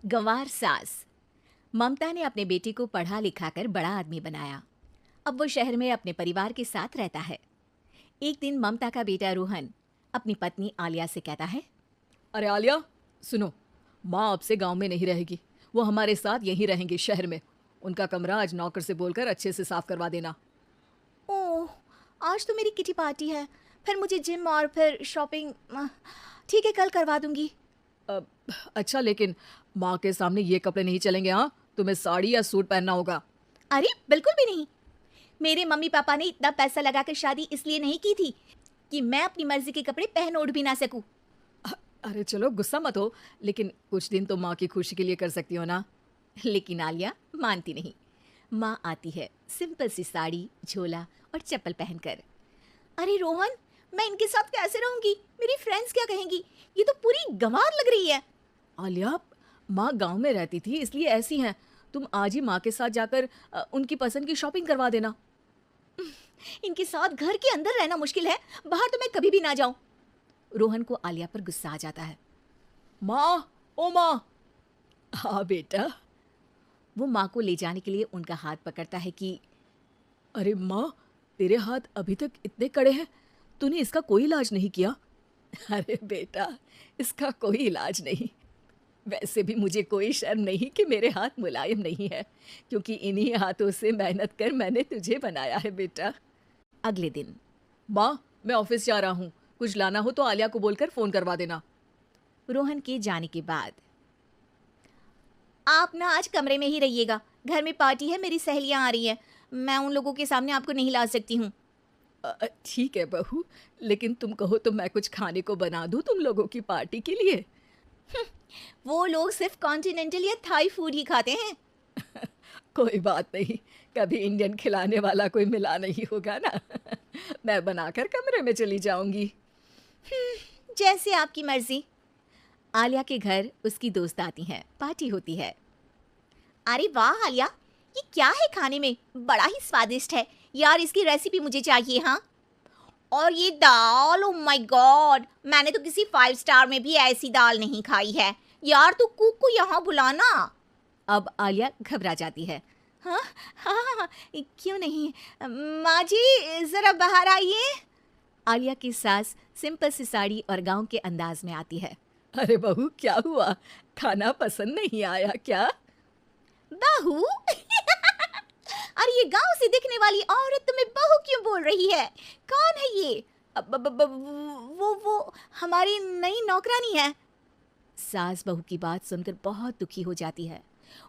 गंवार सास। ममता ने अपने बेटे को पढ़ा लिखा कर बड़ा आदमी बनाया। अब वो शहर में अपने परिवार के साथ रहता है। एक दिन ममता का बेटा रोहन अपनी पत्नी आलिया से कहता है, अरे आलिया, सुनो, माँ अब से गांव में नहीं रहेगी। वो हमारे साथ यहीं रहेंगी शहर में। उनका कमरा आज नौकर से बोलकर अच्छे से साफ करवा देना। ओह, आज तो मेरी किटी पार्टी है, फिर मुझे जिम और फिर शॉपिंग। ठीक है, कल करवा दूंगी। अच्छा, लेकिन माँ के सामने ये कपड़े नहीं चलेंगे। हाँ, तुम्हें साड़ी या सूट पहनना होगा। अरे बिल्कुल भी नहीं। मेरे मम्मी पापा ने इतना पैसा लगाकर शादी इसलिए नहीं की थी कि मैं अपनी मर्जी के कपड़े पहन ओढ़ भी ना सकूं। अरे चलो, गुस्सा मत हो, लेकिन कुछ दिन तो माँ की खुशी के लिए कर सकती हो ना। लेकिन आलिया मानती नहीं। माँ आती है सिंपल सी साड़ी, झोला और चप्पल पहनकर। अरे रोहन, मैं इनके साथ कैसे रहूंगी? मेरी फ्रेंड्स क्या कहेंगी? ये तो पूरी गंवार लग रही है। आलिया, माँ गांव में रहती थी इसलिए ऐसी हैं। तुम आज ही माँ के साथ जाकर उनकी पसंद की शॉपिंग करवा देना। इनके साथ घर के अंदर रहना मुश्किल है, बाहर तो मैं कभी भी ना जाऊं। रोहन को आलिया पर गुस्सा आ जाता है। माँ, ओ माँ। हाँ बेटा। वो माँ को ले जाने के लिए उनका हाथ पकड़ता है कि अरे माँ, तेरे हाथ अभी तक इतने कड़े हैं, तूने इसका कोई इलाज नहीं किया? अरे बेटा, इसका कोई इलाज नहीं। वैसे भी मुझे कोई शर्म नहीं कि मेरे हाथ मुलायम नहीं है, क्योंकि इन्हीं हाथों से मेहनत कर मैंने तुझे बनाया है बेटा। अगले दिन। माँ, मैं ऑफिस जा रहा हूँ। कुछ लाना हो तो आलिया को बोलकर फ़ोन करवा देना। रोहन के जाने के बाद, आप ना आज कमरे में ही रहिएगा, घर में पार्टी है, मेरी सहेलियां आ रही है, मैं उन लोगों के सामने आपको नहीं ला सकती हूँ। ठीक है बहू, लेकिन तुम कहो तो मैं कुछ खाने को बना दूँ तुम लोगों की पार्टी के लिए। वो लोग सिर्फ कॉन्टिनेंटल या थाई फूड ही खाते हैं। कोई बात नहीं, कभी इंडियन खिलाने वाला कोई मिला नहीं होगा ना। मैं बनाकर कमरे में चली जाऊंगी। जैसे आपकी मर्जी। आलिया के घर उसकी दोस्त आती हैं, पार्टी होती है। अरे वाह आलिया, ये क्या है खाने में? बड़ा ही स्वादिष्ट है यार, इसकी रेसिपी मुझे चाहिए। हाँ, और ये दाल, ओ माय गॉड, मैंने तो किसी 5 स्टार में भी ऐसी दाल नहीं खाई है यार। तू कुक को यहाँ बुलाना। अब आलिया घबरा जाती है। हाँ हाँ हाँ, क्यों नहीं। माँ जी जरा बाहर आइए। आलिया की सास सिंपल सी साड़ी और गांव के अंदाज में आती है। अरे बहू, क्या हुआ? खाना पसंद नहीं आया क्या? बहू? अरे ये गांव से दिखने वाली औरत तुम्हें बहू क्यों बोल रही है? कौन है ये? वो हमारी नई नौकरानी है। सास बहू की बात सुनकर बहुत दुखी हो जाती है।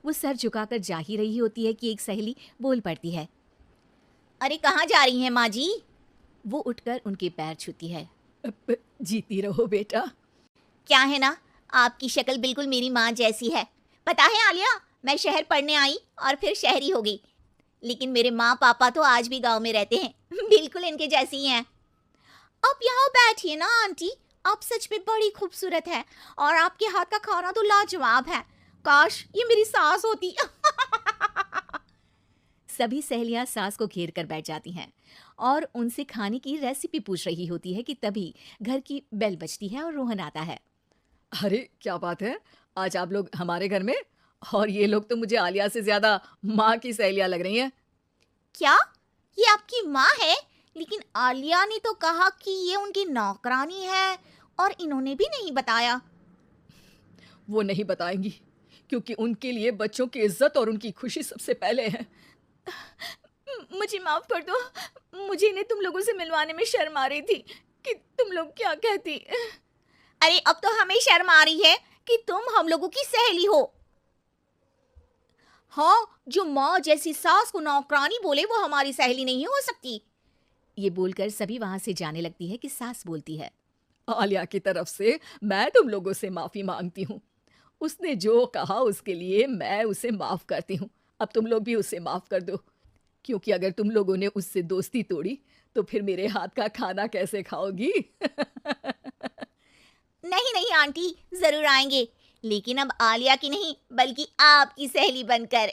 वो सर झुकाकर जा ही रही होती है कि एक सहेली बोल पड़ती है। अरे कहाँ जा रही हैं माँ जी? वो उठकर उनके पैर छूती है। जीती रहो बेटा। क्या है ना, आपकी शक्ल बिल्कुल मेरी माँ जैसी है। पता है आलिया, मैं शहर पढ़ने आई और फिर शहरी हो गई, लेकिन मेरे माँ पापा तो आज भी गांव में रहते हैं, बिल्कुल इनके जैसी हैं। आप यहाँ बैठिए ना आंटी, आप सच में बड़ी खूबसूरत है और आपके हाथ का खाना तो लाजवाब है। काश ये मेरी सास होती। सभी सहेलियां सास को घेर कर बैठ जाती हैं और उनसे खाने की रेसिपी पूछ रही होती है कि तभी घर की बेल बजती है और रोहन आता है। अरे क्या बात है, आज आप लोग हमारे घर में? और ये लोग तो मुझे आलिया से ज्यादा माँ की सहेलियां लग रही हैं। क्या ये आपकी माँ है? लेकिन आलिया ने तो कहा कि ये उनकी नौकरानी है और इन्होंने भी नहीं बताया। वो नहीं बताएंगी, क्योंकि उनके लिए बच्चों की इज्जत और उनकी खुशी सबसे पहले है। मुझे माफ कर दो, मुझे इन्हें तुम लोगों से मिलवाने में शर्म आ रही थी कि तुम लोग क्या कहती। अरे अब तो हमें शर्म आ रही है कि तुम हम लोगों की सहेली हो। हाँ, जो माँ जैसी सास को नौकरानी बोले वो हमारी सहेली नहीं हो सकती। ये बोलकर सभी वहां से जाने लगती है कि सास बोलती है। आलिया की तरफ से मैं तुम लोगों से माफी मांगती हूँ। उसने जो कहा उसके लिए मैं उसे माफ करती हूँ। अब तुम लोग भी उसे माफ कर दो, क्योंकि अगर तुम लोगों ने उससे दोस्ती तोड़ी तो फिर मेरे हाथ का खाना कैसे खाओगी? नहीं नहीं आंटी, जरूर आएंगे, लेकिन अब आलिया की नहीं बल्कि आपकी सहेली बनकर।